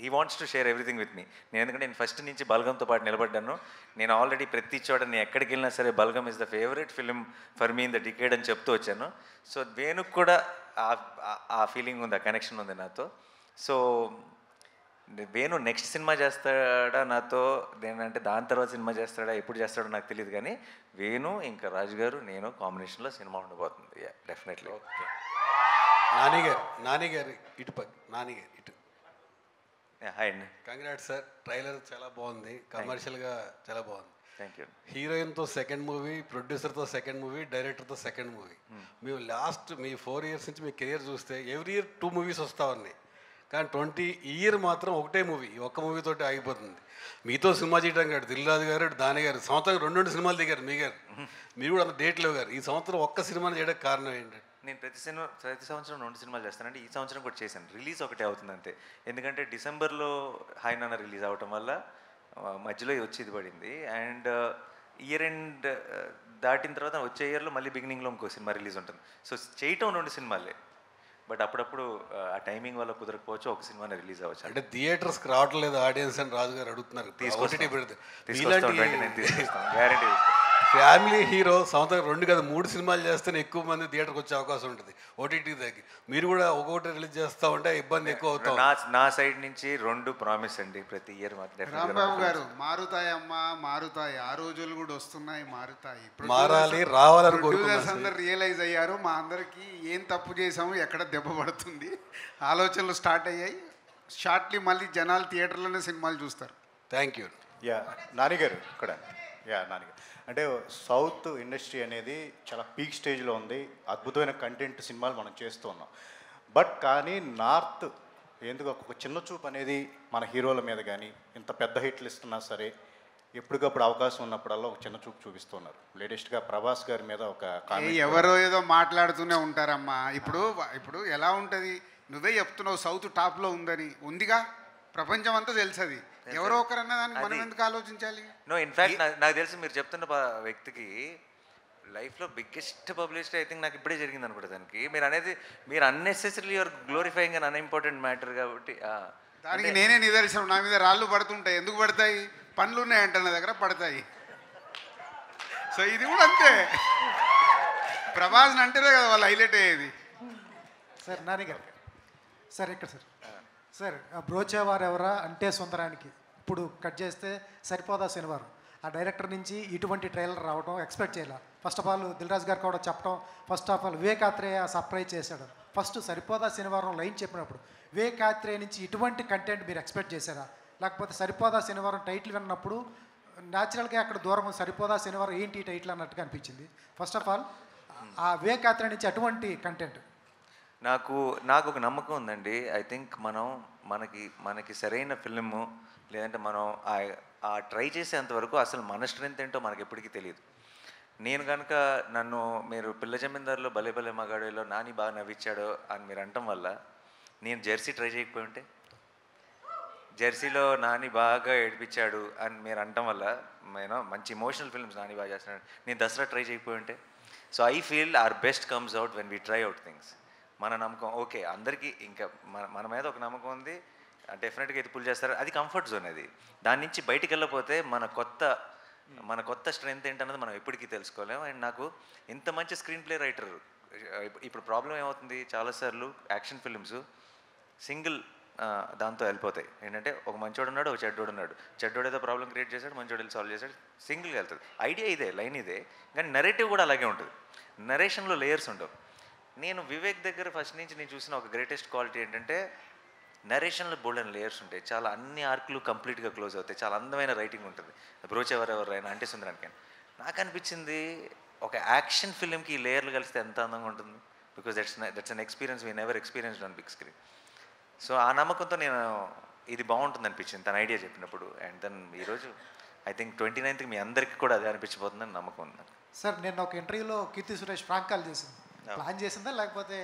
he wants to share everything with me. ఎందుకంటే నేను ఫస్ట్ నుంచి బల్గంతో పాటు నిలబడ్డాను. నేను ఆల్రెడీ ప్రతి చోట నేను ఎక్కడికి వెళ్ళినా సరే Balagam is the favourite film for me in the decade అని చెప్తూ వచ్చాను. సో వేణుకు కూడా ఆ ఫీలింగ్ ఉంది, ఆ కనెక్షన్ ఉంది నాతో. సో వేణు నెక్స్ట్ సినిమా చేస్తాడా నాతో, అంటే దాని తర్వాత సినిమా చేస్తాడా, ఎప్పుడు చేస్తాడో నాకు తెలియదు, కానీ వేణు ఇంకా రాజు గారు నేను కాంబినేషన్లో సినిమా ఉండబోతుంది. డెఫినెట్లీ. ఓకే. నానిగారు ఇటు నానిగారు ఇటు. హాయ్ అండి. కంగ్రాట్స్ సార్, ట్రైలర్ చాలా బాగుంది, కమర్షియల్గా చాలా బాగుంది. Thank you. హీరోయిన్తో సెకండ్ మూవీ, ప్రొడ్యూసర్తో సెకండ్ మూవీ, డైరెక్టర్తో సెకండ్ మూవీ. మేము లాస్ట్ మీ 4 years నుంచి మీ కెరియర్ చూస్తే ఎవ్రీ ఇయర్ 2 movies వస్తూ ఉన్నాయి, కానీ 20 year మాత్రం ఒకటే మూవీ, ఒక్క మూవీతోటి ఆగిపోతుంది. మీతో సినిమా చేయడం కాదు, దిల్రాజు గారు, దాని గారు సంవత్సరం 2 సినిమాలు దిగారు. మీరు కూడా అంత డేట్ లేవు గారు. ఈ సంవత్సరం ఒక్క సినిమాని చేయడానికి కారణం ఏంటంటే నేను ప్రతి సంవత్సరం 2 సినిమాలు చేస్తానంటే ఈ సంవత్సరం కూడా చేశాను. రిలీజ్ ఒకటే అవుతుంది అంతే. ఎందుకంటే డిసెంబర్లో హాయ్ నాన్న రిలీజ్ అవటం వల్ల మధ్యలో వచ్చేది పడింది. అండ్ ఇయర్ ఎండ్ దాటిన తర్వాత వచ్చే ఇయర్లో మళ్ళీ బిగినింగ్లో ఇంకో సినిమా రిలీజ్ ఉంటుంది. సో చేయటం 2 సినిమాలే, బట్ అప్పుడప్పుడు ఆ టైమింగ్ వల్ల కుదరకపోవచ్చు, ఒక సినిమానే రిలీజ్ అవ్వచ్చు. అంటే థియేటర్స్కి రావట్లేదు ఆడియన్స్ అని రాజు గారు అడుగుతున్నారు. గ్యారంటీ. ఫ్యామిలీ హీరో సంవత్సరం 2 కాదు 3 సినిమాలు చేస్తేనే ఎక్కువ మంది థియేటర్కి వచ్చే అవకాశం ఉంటుంది ఓటీటీ దగ్గర. మీరు కూడా ఒక్కొక్కటి రిలీజ్ చేస్తూ ఉంటే ఇబ్బంది ఎక్కువ అవుతుంది. నా సైడ్ నుంచి 2 ప్రామిస్ అండి ప్రతి ఇయర్. రాంబాబు గారు, మారుతాయమ్మా మారుతాయి, ఆ రోజులు కూడా వస్తున్నాయి, మారుతాయి, మారాలి, రావాలని ప్రొడ్యూసర్స్ అందరు రియలైజ్ అయ్యారు. మా అందరికీ ఏం తప్పు చేసాము, ఎక్కడ దెబ్బ పడుతుంది, ఆలోచనలు స్టార్ట్ అయ్యాయి. షార్ట్లీ మళ్ళీ జనాలు థియేటర్లోనే సినిమాలు చూస్తారు. Thank you. నానిగారు ఇక్కడ. నానిగారు అంటే సౌత్ ఇండస్ట్రీ అనేది చాలా పీక్ స్టేజ్లో ఉంది, అద్భుతమైన కంటెంట్ సినిమాలు మనం చేస్తూ ఉన్నాం. బట్ కానీ నార్త్ ఎందుకు ఒక చిన్న చూపు అనేది మన హీరోల మీద కానీ ఇంత పెద్ద హిట్లు ఇస్తున్నా సరే ఎప్పటికప్పుడు అవకాశం ఉన్నప్పుడల్లా ఒక చిన్న చూపు చూపిస్తున్నారు. లేటెస్ట్గా ప్రభాస్ గారి మీద ఒక ఎవరో ఏదో మాట్లాడుతూనే ఉంటారమ్మా. ఇప్పుడు ఎలా ఉంటుంది, నువ్వే చెప్తున్నావు సౌత్ టాప్లో ఉందని. ఉందిగా, ప్రపంచం అంతా తెలుసది. ఎవరో ఒకరన్నా దానికి మనం ఎందుకు ఆలోచించాలి? నో, ఇన్ఫ్యాక్ట్ నాకు తెలిసి మీరు చెప్తున్న వ్యక్తికి లైఫ్లో బిగ్గెస్ట్ పబ్లిసిటీ ఐ థింక్ నాకు ఇప్పుడే జరిగింది అనుకుంటా. దానికి మీరు unnecessary your glorifying and unimportant matter కాబట్టి దానికి నేనే నిదర్శనం. నా మీద రాళ్ళు పడుతుంటాయి. ఎందుకు పడతాయి? పనులు ఉన్నాయంట నా దగ్గర, పడతాయి. సో ఇది కూడా అంతే. ప్రభాస్ అంటేనే కదా వాళ్ళు హైలైట్ అయ్యేది. సార్ నానిగారు సార్ ఇక్కడ సార్ బ్రోచేవారు ఎవరా అంటే సుందరానికి ఇప్పుడు కట్ చేస్తే సరిపోదా శనివారం. ఆ డైరెక్టర్ నుంచి ఇటువంటి ట్రైలర్ రావడం ఎక్స్పెక్ట్ చేయాలి. ఫస్ట్ ఆఫ్ ఆల్ దిల్రాజు గారు కూడా చెప్పడం, first of all Vivekatreya surprise చేశాడు. ఫస్ట్ సరిపోదా శనివారం లైన్ చెప్పినప్పుడు వివేకాత్రేయ నుంచి ఇటువంటి కంటెంట్ మీరు ఎక్స్పెక్ట్ చేశారా? లేకపోతే సరిపోదా శనివారం టైటిల్ విన్నప్పుడు న్యాచురల్గా అక్కడ దూరం సరిపోదా శనివారం ఏంటి టైటిల్ అన్నట్టుగా అనిపించింది. ఫస్ట్ ఆఫ్ ఆల్ ఆ వివేకాత్రేయ నుంచి అటువంటి కంటెంట్ నాకు ఒక నమ్మకం ఉందండి. ఐ థింక్ మనకి సరైన ఫిల్ము లేదంటే మనం ఆ ట్రై చేసేంతవరకు అసలు మన స్ట్రెంత్ ఏంటో మనకి ఎప్పటికీ తెలియదు. నేను కనుక మీరు పిల్ల జమీందారులో భలే భలే మగాడిలో నాని బాగా నవ్వించాడు అని మీరు అనటం వల్ల నేను జెర్సీ ట్రై చేయకపోయి ఉంటే, జెర్సీలో నాని బాగా ఏడిపించాడు అని మీరు అనటం వల్ల మంచి ఇమోషనల్ ఫిల్మ్స్ నాని బాగా చేస్తున్నాడు, నేను దసరా ట్రై చేయకపోయి ఉంటే. So I feel our best comes out when we try out things. మన నమ్మకం ఓకే, అందరికీ ఇంకా మన మీద ఒక నమ్మకం ఉంది, డెఫినెట్గా ఇది పుల్ చేస్తారు, అది కంఫర్ట్ జోన్. అది దాని నుంచి బయటికి వెళ్ళకపోతే మన కొత్త స్ట్రెంత్ ఏంటన్నది మనం ఎప్పటికీ తెలుసుకోలేము. అండ్ నాకు ఇంత మంచి స్క్రీన్ ప్లే రైటర్, ఇప్పుడు ప్రాబ్లం ఏమవుతుంది, చాలాసార్లు యాక్షన్ ఫిల్మ్స్ సింగిల్ దాంతో వెళ్ళిపోతాయి. ఏంటంటే ఒక మంచోడు ఉన్నాడు, ఒక చెడ్డోడు ఉన్నాడు, చెడ్డోడు ఏదో ప్రాబ్లం క్రియేట్ చేశాడు, మంచోడు వెళ్ళి సాల్వ్ చేశాడు, సింగిల్గా వెళ్తుంది. ఐడియా ఇదే, లైన్ ఇదే, కానీ నెరేటివ్ కూడా అలాగే ఉంటుంది. నరేషన్లో లేయర్స్ ఉండవు. నేను వివేక్ దగ్గర ఫస్ట్ నుంచి నేను చూసిన ఒక గ్రేటెస్ట్ క్వాలిటీ ఏంటంటే నరేషన్లో బోల్డెన్ లేయర్స్ ఉంటాయి, చాలా అన్ని ఆర్క్లు కంప్లీట్గా క్లోజ్ అవుతాయి, చాలా అందమైన రైటింగ్ ఉంటుంది. బ్రోచెవరెవరైనా అంటే సుందరానికి నాకు అనిపించింది ఒక యాక్షన్ ఫిల్మ్కి ఈ లేయర్లు కలిస్తే ఎంత అందంగా ఉంటుంది. Because that's an experience we never experienced on big screen. So ఆ నమ్మకంతో నేను ఇది బాగుంటుంది అనిపించింది తన ఐడియా చెప్పినప్పుడు. అండ్ దెన్ ఈరోజు ఐ థింక్ 29th మీ అందరికీ కూడా అదే అనిపించబోతుందని నమ్మకం ఉంది నాకు. సార్ నేను ఒక ఇంటర్వ్యూలో కీర్తి సురేష్ ప్రాంక్ కాల్ చేసింది. ప్లాన్ చేసిందా లేకపోతే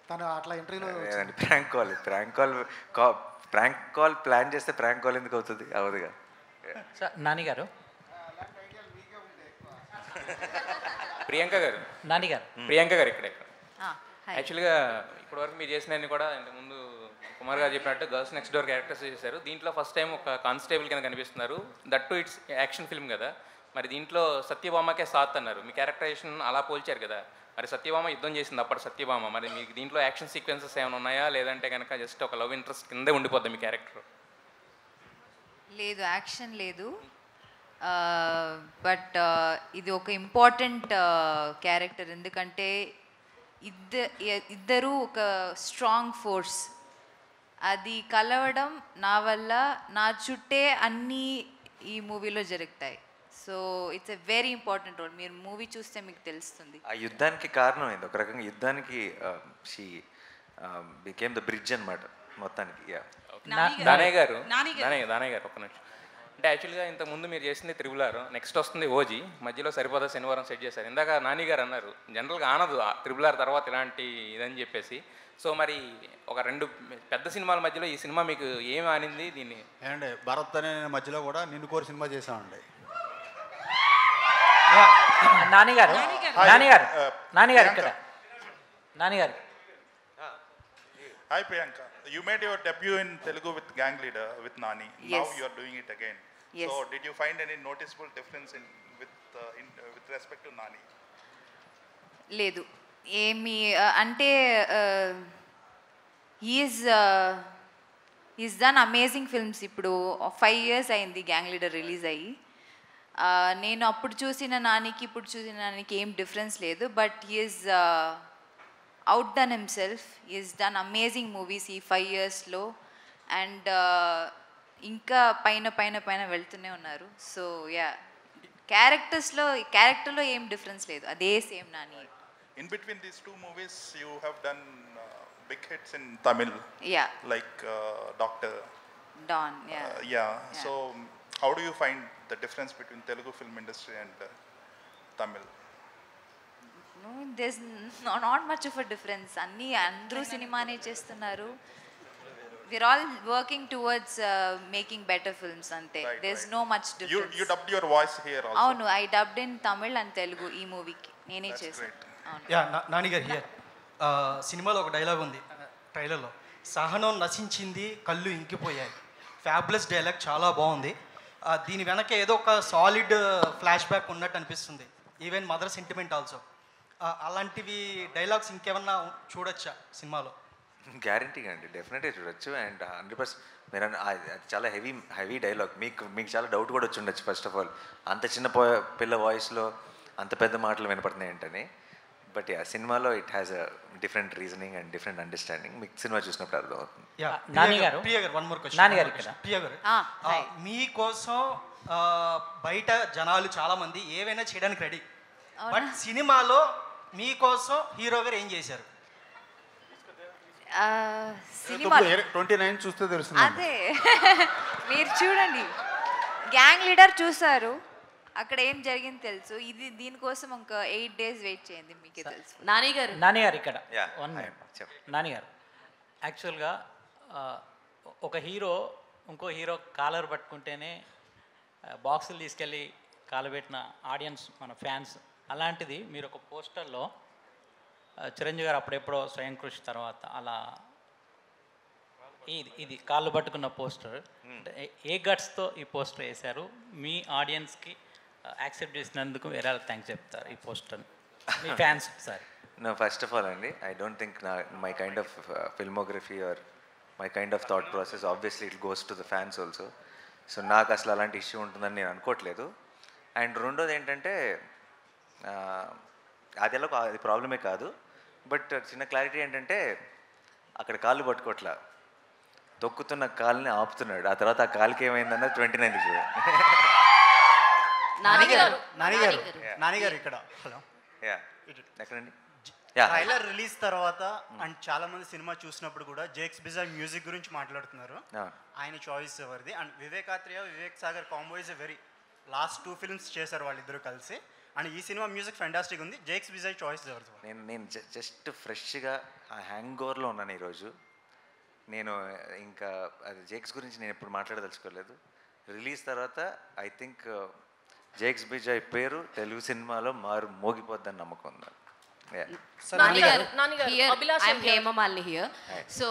తను అట్లా ఇంటర్వ్యూలో? ప్రాంక్ కాల్ ప్లాన్ చేస్తే ప్రాంక్ కాల్ ఎందుకు అవుతుంది? అవదుగా. సార్ నాని గారు, ప్రియాంక గారు, నాని గారు, ప్రియాంక గారు ఇక్కడ యాక్చువల్గా ఇప్పటివరకు మీరు చేసినవన్నీ కూడా ఇంతకుముందు కుమార్ గారు చెప్పినట్టు గర్ల్స్ నెక్స్ట్ డోర్ క్యారెక్టర్స్ చేశారు. దీంట్లో ఫస్ట్ టైం ఒక కానిస్టేబుల్ కింద కనిపిస్తున్నారు. That to it's action film కదా. మరి దీంట్లో సత్యభామకే సాత్ అన్నారు. మీ క్యారెక్టరైజేషన్ అలా పోల్చారు కదా. మరి సత్యభామ యుద్ధం చేసింది అప్పుడు సత్యభామ. మరి మీకు దీంట్లో యాక్షన్ సీక్వెన్సెస్ ఏమైనా ఉన్నాయా, లేదంటే కనుక జస్ట్ ఒక లవ్ ఇంట్రెస్ట్ కిందే ఉండిపోద్ది మీ క్యారెక్టర్? లేదు, యాక్షన్ లేదు. బట్ ఇది ఒక ఇంపార్టెంట్ క్యారెక్టర్. ఎందుకంటే ఇద్దరు ఒక స్ట్రాంగ్ ఫోర్స్. అది కలవడం నా వల్ల, నా చుట్టే అన్నీ ఈ మూవీలో జరుగుతాయి. So it's a very important role. మీరు మూవీ చూస్తే మీకు తెలుస్తుంది. ఆ యుద్ధానికి కారణం ఏంది? ఒక రకంగా యుద్ధానికి షీ బికేమ్ ద బ్రిడ్జ్ అనమాట మొత్తానికి. దానయ్య గారు ఒక నిమిషం. అంటే యాక్చువల్గా ఇంతకుముందు మీరు చేసింది త్రిబులార్, నెక్స్ట్ వస్తుంది ఓజీ, మధ్యలో సరిపోదా శనివారం సెట్ చేశారు. ఇందాక నాని గారు అన్నారు జనరల్గా ఆనదు త్రిబులార్ తర్వాత ఇలాంటి ఇదని చెప్పేసి. సో మరి ఒక 2 పెద్ద సినిమాల మధ్యలో ఈ సినిమా మీకు ఏమి ఆనింది? దీన్ని ఏమండి భరత్ అనే మధ్యలో కూడా నిన్ను కోరి సినిమా చేసామండి. నానిగారు ఇక్కడ నానిగారు. Hi Priyanka, you made your debut in Telugu with Gang Leader with Nani. Yes. Now you are doing it again. Yes. So did you find any noticeable difference with respect to Nani? లేదు ఏమి అంటే is done amazing films. ఇప్పుడు 5 years అయింది gang leader release అయ్యి. నేను అప్పుడు చూసిన నానికి ఇప్పుడు చూసిన నానికి ఏం డిఫరెన్స్ లేదు. But is out done himself. Is done amazing movies ఈ 5 yearsలో. అండ్ ఇంకా పైన వెళ్తూనే ఉన్నారు. సో యా, క్యారెక్టర్లో ఏం డిఫరెన్స్ లేదు, అదే same Nani. In between these 2 movies, you have done big hits in Tamil. Yeah. Like Doctor. Don, yeah. Yeah. So, how do you find the difference between Telugu film industry and Tamil? No, there's not much of a difference. Andru cinemaane chestunnaru. We're all working towards making better films ante. Right, there's no much difference. You dubbed your voice here also. Avunu, I dubbed in Tamil and Telugu ee movie ki. Nene chesanu. Yeah Nani గారు here. సినిమాలో ఒక dialogue ఉంది ట్రైలర్లో, సహనం నశించింది కళ్ళు ఇంకిపోయాయి. Fabulous dialogue, చాలా బాగుంది. దీని వెనక ఏదో ఒక సాలిడ్ ఫ్లాష్ బ్యాక్ ఉన్నట్టు అనిపిస్తుంది. Even mother sentiment also. అలాంటివి డైలాగ్స్ ఇంకేమన్నా చూడొచ్చా సినిమాలో? గ్యారంటీగా అండి, డెఫినెట్గా చూడొచ్చు. అండ్ 100% మీరు చాలా హెవీ డైలాగ్. మీకు చాలా డౌట్ కూడా వచ్చి ఉండొచ్చు ఫస్ట్ ఆఫ్ ఆల్, అంత చిన్న పిల్ల వాయిస్లో అంత పెద్ద మాటలు వినపడుతున్నాయి ఏంటని. బట్ యా, సినిమాలో it has a different reasoning and different understanding. మీకు సినిమా చూసినప్పుడు అర్థమవుతుంది. మీకోసం బయట జనాలు చాలా మంది ఏవైనా చేయడానికి రెడీ, బట్ సినిమాలో మీకోసం హీరో గారు ఏం చేశారు? 29 చూస్తే తెలుస్తుంది. అదే మీరు చూడండి, గ్యాంగ్ లీడర్ చూసారు, అక్కడ ఏం జరిగింది తెలుసు. దీనికోసం ఒక 8 days వెయిట్ చేయండి, మీకే తెలుసు. నానిగారు ఇక్కడ నానిగారు యాక్చువల్గా ఒక హీరో ఇంకో హీరో కాలర్ పట్టుకుంటేనే బాక్సులు తీసుకెళ్ళి కాలబెట్టిన ఆడియన్స్ మన ఫ్యాన్స్. అలాంటిది మీరు ఒక పోస్టర్లో చిరంజీవి గారు అప్పుడెప్పుడో స్వయం కృషి తర్వాత అలా ఇది కాళ్ళు పట్టుకున్న పోస్టర్, ఏ గట్స్తో ఈ పోస్టర్ వేశారు? మీ ఆడియన్స్కి యాక్సెప్ట్ చేసినందుకు వేరే థ్యాంక్స్ చెప్తారు ఈ poster me fans sir? No, first of all అండి, I don't think my kind of filmography or my kind of thought process, obviously it goes to the fans also. So నాకు అసలు అలాంటి issue ఉంటుందని నేను అనుకోవట్లేదు. And రెండోది ఏంటంటే అది ప్రాబ్లమే కాదు. బట్ చిన్న క్లారిటీ ఏంటంటే అక్కడ కాళ్ళు పట్టుకోవట్లా, తొక్కుతున్న కాలుని ఆపుతున్నాడు. ఆ తర్వాత ఆ కాలుకి ఏమైందన్నది 29th చూడండి. నానిగారు ఇక్కడ. హలో, ఎక్కడండి? ట్రైలర్ రిలీజ్ తర్వాత అండ్ చాలా మంది సినిమా చూసినప్పుడు కూడా జేక్స్ బిజార్ మ్యూజిక్ గురించి మాట్లాడుతున్నారు. ఆయన చాయిస్ ఎవరిది? And Vivek Sagar combo is a very last 2 films చేశారు వాళ్ళిద్దరూ కలిసి. అండ్ ఈ సినిమా మ్యూజిక్ ఫెంటాస్టిక్ ఉంది. జేక్స్ విజయ్ చాయిస్ ఎవరిది? నేను జస్ట్ ఫ్రెష్గా ఆ హ్యాంగ్ ఓవర్లో ఉన్నాను ఈరోజు. నేను ఇంకా అది జేక్స్ గురించి నేను ఎప్పుడు మాట్లాడదలుచుకోలేదు. రిలీజ్ తర్వాత ఐ థింక్ జేక్స్ విజయ్ పేరు తెలుగు సినిమాలో మోగిపోద్దని నమ్మకం ఉంది. హేమమాలిని హియర్. సో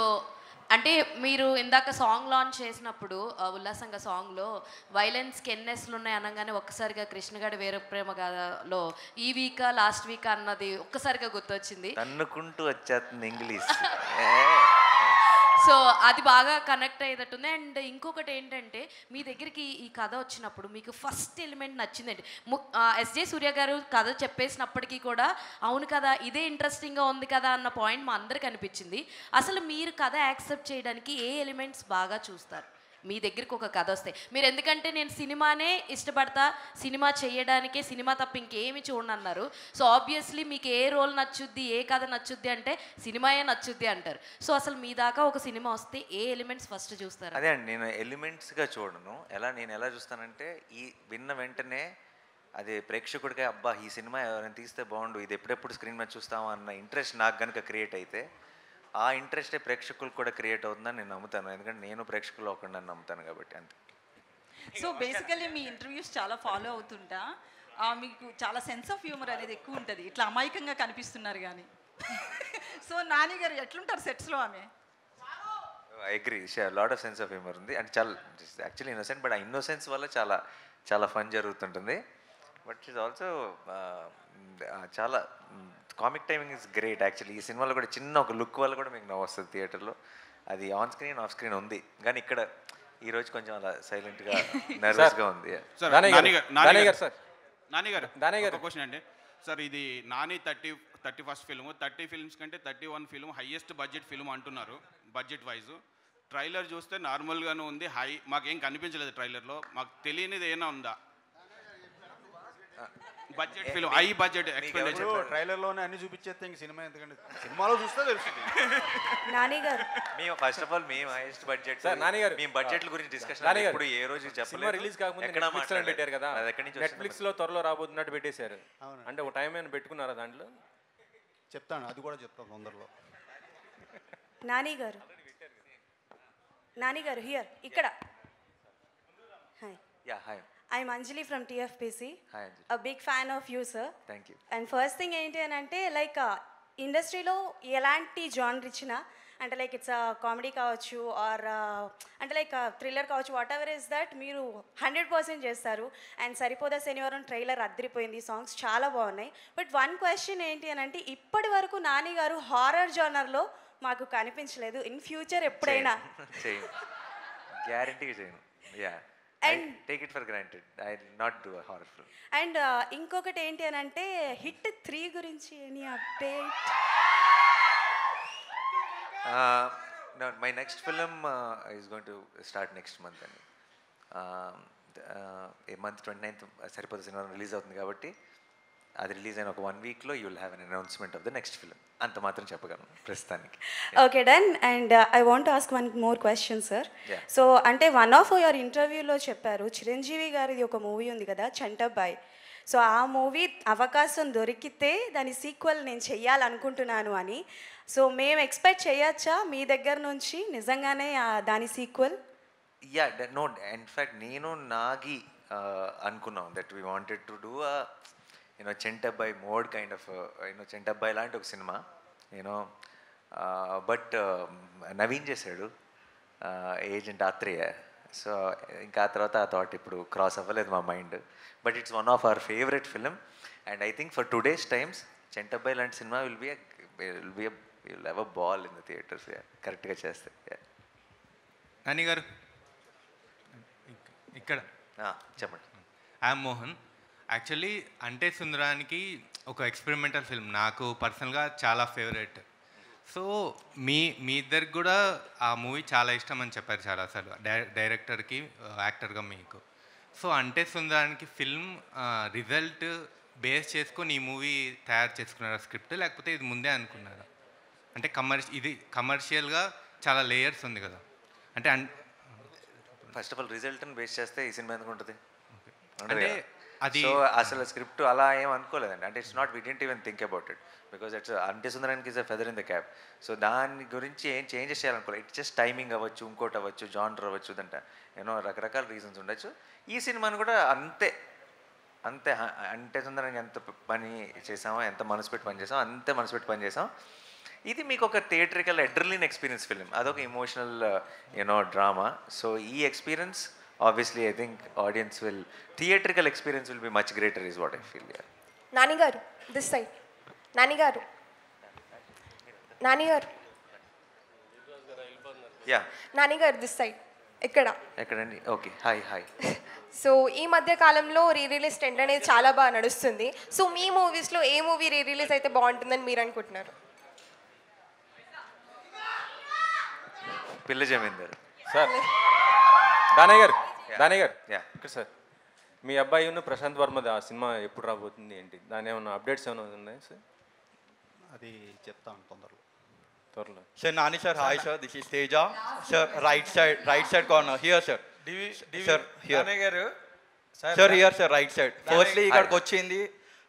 అంటే మీరు ఇందాక సాంగ్ లాంచ్ చేసినప్పుడు ఉల్లాసంగా సాంగ్లో వైలెన్స్కి ఎన్ఎస్లు ఉన్నాయి అనగానే ఒక్కసారిగా కృష్ణగాడి వేరే ప్రేమ గాథలో ఈ వీకా లాస్ట్ వీక్ అన్నది ఒక్కసారిగా గుర్తొచ్చింది. తన్నుకుంటూ వచ్చేస్తుంది ఇంగ్లీష్. సో అది బాగా కనెక్ట్ అయ్యేటట్టుంది. అండ్ ఇంకొకటి ఏంటంటే మీ దగ్గరికి ఈ కథ వచ్చినప్పుడు మీకు ఫస్ట్ ఎలిమెంట్ నచ్చిందండి. ఎస్జే సూర్య గారు కథ చెప్పేసినప్పటికీ కూడా అవును కదా ఇదే ఇంట్రెస్టింగ్గా ఉంది కదా అన్న పాయింట్ మా అందరికి అనిపించింది. అసలు మీరు కథ యాక్సెప్ట్ చేయడానికి ఏ ఎలిమెంట్స్ బాగా చూస్తారు? మీ దగ్గరికి ఒక కథ వస్తే మీరు, ఎందుకంటే నేను సినిమానే ఇష్టపడతా, సినిమా చేయడానికే, సినిమా తప్ప ఇంకేమి చూడనన్నారు. సో ఆబ్వియస్లీ మీకు ఏ రోల్ నచ్చుద్ది, ఏ కథ నచ్చుద్ది అంటే సినిమాయే నచ్చుద్ది అంటారు. సో అసలు మీ దాకా ఒక సినిమా వస్తే ఏ ఎలిమెంట్స్ ఫస్ట్ చూస్తారు? అదే అండి, నేను ఎలిమెంట్స్గా చూడను. నేను ఎలా చూస్తానంటే ఈ విన్న వెంటనే అదే ప్రేక్షకుడికి అబ్బా ఈ సినిమా ఎవరైనా తీస్తే బాగుండు, ఇది ఎప్పుడెప్పుడు స్క్రీన్ మీద చూస్తాము అన్న ఇంట్రెస్ట్ నాకు కనుక క్రియేట్ అయితే ఆ ఇంట్రెస్టే ప్రేక్షకులకు కూడా క్రియేట్ అవుతుందని నేను నమ్ముతాను. ఎందుకంటే నేను ప్రేక్షకులు అవ్వకుండా నమ్ముతాను కాబట్టి. అంతే. సో బేసికల్లీ మీ ఇంటర్వ్యూస్ చాలా ఫాలో అవుతుంటా, మీకు చాలా సెన్స్ ఆఫ్ హ్యూమర్ అనేది ఎక్కువ ఉంటుంది, ఇట్లా అమాయకంగా కనిపిస్తున్నారు కానీ. సో నాని గారు ఎట్లుంటారు సెట్స్లో? ఆమె I agree, lot of sense of humour ఉంది. అండ్ చాలా యాక్చువల్లీ ఇన్నోసెంట్, బట్ ఆ ఇన్నోసెన్స్ వల్ల చాలా చాలా ఫన్ జరుగుతుంటుంది. బట్ ఈజ్ ఆల్సో చాలా comic timing is great. Actually ఈ సినిమాలో కూడా చిన్న ఒక లుక్ వల్ల కూడా మీకు నవ్వు వస్తుంది థియేటర్లో. అది ఆన్ స్క్రీన్ ఆఫ్ స్క్రీన్ ఉంది, కానీ ఇక్కడ ఈరోజు కొంచెం అలా సైలెంట్గా నర్వస్గా ఉంది. నాని గారు క్వశ్చన్ అండి సార్, ఇది నాని 31st ఫిల్మ్, 30 ఫిల్మ్స్ కంటే 31 ఫిల్మ్ హైయెస్ట్ బడ్జెట్ ఫిల్మ్ అంటున్నారు బడ్జెట్ వైజ్. ట్రైలర్ చూస్తే నార్మల్గానే ఉంది, మాకేం కనిపించలేదు ట్రైలర్లో. మాకు తెలియనిది ఏమైనా ఉందా? Budget film, high budget expenditure. ట్రైలర్లోనే అన్ని చూపించేస్తే ఇంక సినిమా ఎందుకంటే సినిమాలో చూస్తే తెలుస్తుంది. నాని గారు మేము ఫస్ట్ ఆఫ్ ఆల్ మేము హైయెస్ట్ బడ్జెట్ సార్ నాని గారు మేము బడ్జెట్ల గురించి డిస్కషన్ ఇప్పుడు ఏ రోజు చెప్పలేదు. సినిమా రిలీజ్ కాకముందు నెట్ఫ్లిక్స్లో పెట్టారు కదా, నెట్ఫ్లిక్స్లో త్వరలో రాబోతున్నట్టు పెట్టేశారు. అంటే ఒక టైం ఏమైనా పెట్టుకున్నారా దాంట్లో? చెప్తాను, అది కూడా చెప్తాను తొందరలో. నాని గారు హియర్, ఇక్కడ. Hi. Yeah hi. I'm Anjali from TFPC. Hi Anjali. A big fan of you, sir. Thank you. And first thing ఏంటి అని అంటే లైక్ ఇండస్ట్రీలో ఎలాంటి జానర్ ఇచ్చినా అంటే లైక్ ఇట్స్ కామెడీ కావచ్చు ఆర్ అంటే లైక్ థ్రిల్లర్ కావచ్చు, వాట్ ఎవర్ ఇస్ దట్ మీరు 100% చేస్తారు. అండ్ సరిపోదా శనివారం ట్రైలర్ అద్దరిపోయింది, సాంగ్స్ చాలా బాగున్నాయి. బట్ వన్ క్వశ్చన్ ఏంటి అని అంటే ఇప్పటి వరకు నాని గారు హారర్ జానర్లో మాకు కనిపించలేదు. ఇన్ ఫ్యూచర్ ఎప్పుడైనా గ్యారంటీగా చేయను. Yeah, and take it for granted, I will not do a horror film. And ఇంకొకటి ఏంటి అని అంటే హిట్ 3 గురించి any update? My next film is going to start next month అండి. మంత్ 29th సరిపోతే సినిమా రిలీజ్ అవుతుంది కాబట్టి అది రిలీజ్ అయిన ఒక 1 వీక్లో you will have an announcement of the next film. అంత మాత్రం చెప్పగలను ప్రస్తుతానికి. Okay done. And I want ask one more question sir. So అంటే వన్ ఆఫ్ యువర్ ఇంటర్వ్యూలో చెప్పారు చిరంజీవి గారిది ఒక మూవీ ఉంది కదా చంటబ్బాయ్. సో ఆ మూవీ అవకాశం దొరికితే దాని సీక్వెల్ నేను చెయ్యాలనుకుంటున్నాను అని. సో మేము ఎక్స్పెక్ట్ చేయొచ్చా మీ దగ్గర నుంచి నిజంగానే దాని సీక్వెల్? యా నో, ఇన్ఫ్యాక్ట్ నేను నాగి అనుకున్నాం that we wanted to do Chantabbai mode kind of Chantabbai లాంటి ఒక సినిమా బట్ నవీన్ చేశాడు, ఏజెంట్ ఆత్రేయ. సో ఇంకా ఆ తర్వాత ఆ థాట్ ఇప్పుడు క్రాస్ అవ్వలేదు మా mind. But it's one of our favourite film and I think for today's times Chantabbai లాంటి సినిమా will have a ball in the theatres కరెక్ట్గా చేస్తే. నాని గారు ఇక్కడ చెప్పండి. ఐఎమ్ మోహన్. యాక్చువల్లీ అంటే సుందరానికి ఒక ఎక్స్పెరిమెంటల్ ఫిల్మ్ నాకు పర్సనల్గా చాలా ఫేవరెట్. సో మీ ఇద్దరికి కూడా ఆ మూవీ చాలా ఇష్టం అని చెప్పారు చాలా అసలు డైరెక్టర్కి యాక్టర్గా మీకు. సో అంటే సుందరానికి ఫిల్మ్ రిజల్ట్ బేస్ చేసుకొని ఈ మూవీ తయారు చేసుకున్నారా స్క్రిప్ట్, లేకపోతే ఇది ముందే అనుకున్నారా? అంటే ఇది కమర్షియల్గా చాలా లేయర్స్ ఉంది కదా. అంటే ఫస్ట్ ఆఫ్ ఆల్ రిజల్ట్ని బేస్ చేస్తే ఈ సినిమా ఎందుకు ఉంటుంది? అంటే అది సో అసలు స్క్రిప్ట్ అలా ఏం అనుకోలేదండి. అంటే it's not we didn't even think about it because it's Ante Sundaraniki is a feather in the cap. So దాని గురించి ఏం చేంజెస్ చేయాలనుకోలేదు. ఇట్స్ జస్ట్ టైమింగ్ అవ్వచ్చు, ఇంకోటి అవ్వచ్చు, జానర్ అవ్వచ్చు, ఇదంటే యూనో రకరకాల రీజన్స్ ఉండొచ్చు. ఈ సినిమాని కూడా అంతే అంతే అంటే సుందరానికి ఎంత పని చేసామో, ఎంత మనసు పెట్టి పని చేసామో అంతే మనసు పెట్టి పని చేసాం. ఇది మీకు ఒక థియేట్రికల్ అడ్రినలిన్ ఎక్స్పీరియన్స్ ఫిలిం, అదొక ఎమోషనల్ యూనో డ్రామా. సో ఈ experience obviously I think audience will theatrical experience will be much greater is what I feel. Yeah. Nani garu this side. Nani garu Yeah. Nani garu this side. ఎక్కడండి? Okay, hi. So ఈ మధ్య కాలంలో re release trend అనేది చాలా బాగా నడుస్తుంది. So మీ మూవీస్లో ఏ movie re release అయితే బాగుంటుందని మీరు అనుకుంటున్నారు? పిల్ల జమీందార్. సార్ దానయ్య గారు ఇక్కడ సార్, మీ అబ్బాయి ఉన్న ప్రశాంత్ వర్మ ఆ సినిమా ఎప్పుడు రాబోతుంది ఏంటి, దాని ఏమైనా అప్డేట్స్ ఏమైనా ఉన్నాయా సార్? అది చెప్తాను త్వరలో. Sir, Nani sir, hi sir, this is Teja. Sir, right side corner. Here sir. Sir, here. Sir, here sir, right side. Firstly, ఇక్కడికి వచ్చింది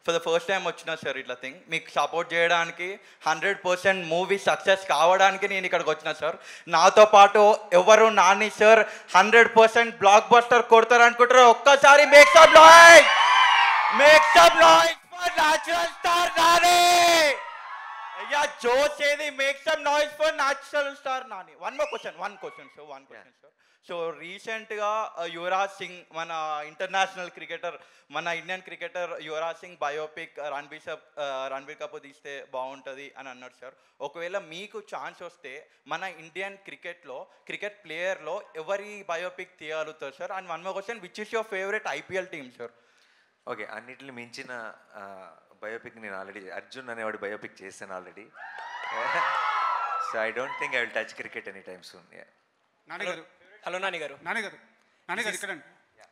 ఫర్ ద ఫస్ట్ టైం వచ్చిన సార్ ఇట్లా థింగ్ మీకు సపోర్ట్ చేయడానికి, 100% మూవీ సక్సెస్ కావడానికి నేను ఇక్కడికి వచ్చిన సార్. నాతో పాటు ఎవరు నాని సార్ 100% బ్లాక్ బస్టర్ కొడతారు అనుకుంటారు, ఒక్కసారి make some noise for natural star Nani. Yeah, Joe say they make some noise for natural star Nani. One question, sir. So recent Yuvraj Singh, మన ఇంటర్నేషనల్ క్రికెటర్, మన Indian cricketer Yuvraj Singh biopic Ranbir Kapoor తీస్తే బాగుంటుంది అని అన్నాడు sir. ఒకవేళ మీకు ఛాన్స్ వస్తే మన ఇండియన్ క్రికెట్ ప్లేయర్లో ఎవరి బయోపిక్ తీయగలుగుతారు sir? And one more question, which is your favourite IPL team sir? Okay, అన్నిటిని మించిన బయోపిక్ నేను ఆల్రెడీ అర్జున్ అనేవాడు బయోపిక్ చేశాను already. So I don't think I will touch cricket any time soon. Hello Nani garu ఇక్కడ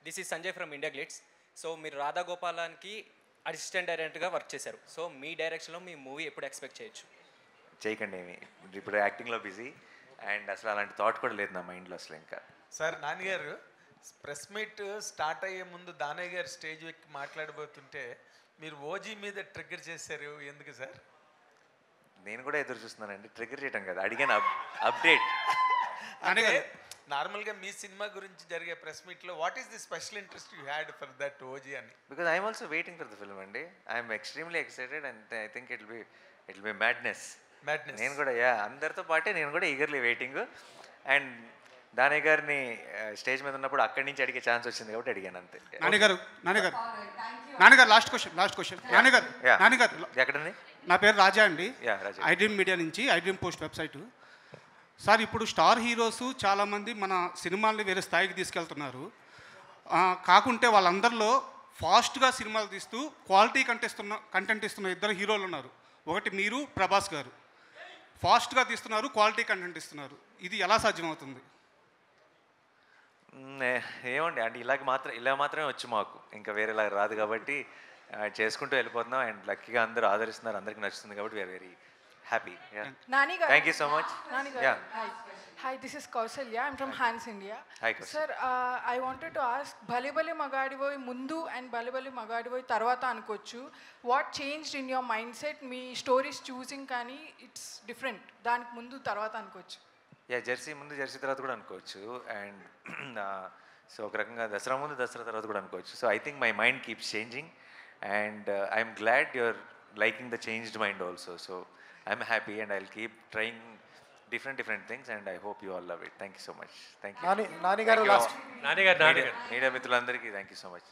this is Sanjay from India Glitz. So మీరు రాధా గోపాలానికి assistant డైరెక్టర్గా work చేశారు. సో మీ డైరెక్షన్లో మీ మూవీ ఎప్పుడు ఎక్స్పెక్ట్ చేయొచ్చు? చేయకండి ఏమి, ఇప్పుడు యాక్టింగ్లో బిజీ అండ్ అసలు అలాంటి థాట్ కూడా లేదు నా మైండ్లో అసలు. ఇంకా సార్ నాన్నగారు ప్రెస్ మీట్ స్టార్ట్ అయ్యే ముందు దానయ్య గారు స్టేజ్ ఎక్కి మాట్లాడబోతుంటే మీరు ఓజీ మీద ట్రిగ్గర్ చేశారు, ఎందుకు సార్? నేను కూడా ఎదురు చూస్తున్నానండి. ట్రిగ్గర్ చేయటం కదా, అడిగాను అప్డేట్. అంటే నార్మల్గా మీ సినిమా గురించి జరిగే ప్రెస్ మీట్లో what is the special interest you had for that OG అని? Because I'm also waiting for the film అండి. I'm extremely excited and I think it will be madness. నేను కూడా అందరితో పాటే నేను కూడా ఈగర్లీ వెయిటింగ్. అండ్ దానయ్య గారిని స్టేజ్ మీద ఉన్నప్పుడు అక్కడి నుంచి అడిగే ఛాన్స్ వచ్చింది కాబట్టి అడిగాను అంతే. నాన్నగారు లాస్ట్ క్వశ్చన్. నాన్నగారు ఎక్కడండి? నా పేరు రాజా అండి, ఐ డ్రీమ్ మీడియా నుంచి, I dream post website. Sir ఇప్పుడు స్టార్ హీరోస్ చాలామంది మన సినిమాల్ని వేరే స్థాయికి తీసుకెళ్తున్నారు. కాకుంటే వాళ్ళందరిలో ఫాస్ట్గా సినిమాలు తీస్తూ క్వాలిటీ కంటెంట్ ఇస్తున్న ఇద్దరు హీరోలు ఉన్నారు. ఒకటి మీరు, ప్రభాస్ గారు. ఫాస్ట్గా తీస్తున్నారు, క్వాలిటీ కంటెంట్ ఇస్తున్నారు. ఇది ఎలా సాధ్యమవుతుంది? ఏమండి అంటే ఇలా మాత్రమే వచ్చు మాకు, ఇంకా వేరేలా రాదు కాబట్టి చేసుకుంటూ వెళ్ళిపోతున్నాం. అండ్ లక్కీగా అందరూ ఆదరిస్తున్నారు, అందరికి నచ్చుతుంది కాబట్టి we are very happy. Thank you so much. Hi, this is Kausalya. I'm from Hans India. Hi, Kausalya. Sir, I wanted to ask, Bhale Bhale Magadivoy mundu and Bhale Bhale Magadivoy tarvata anukochu. What changed in your mindset? Me stories choosing kani it's different. Daniki mundu tarvata anukochu. Jersey ముందు Jersey తర్వాత కూడా అనుకోవచ్చు. And so ఒక రకంగా దసరా ముందు దసరా తర్వాత కూడా అనుకోవచ్చు. So I think my mind keeps changing and I'm glad you're liking the changed mind also. So I'm happy and I will keep trying different things and I hope you all love it. Thank you so much. Thank you. Nani garu last. Media మిత్రులందరికీ thank you so much.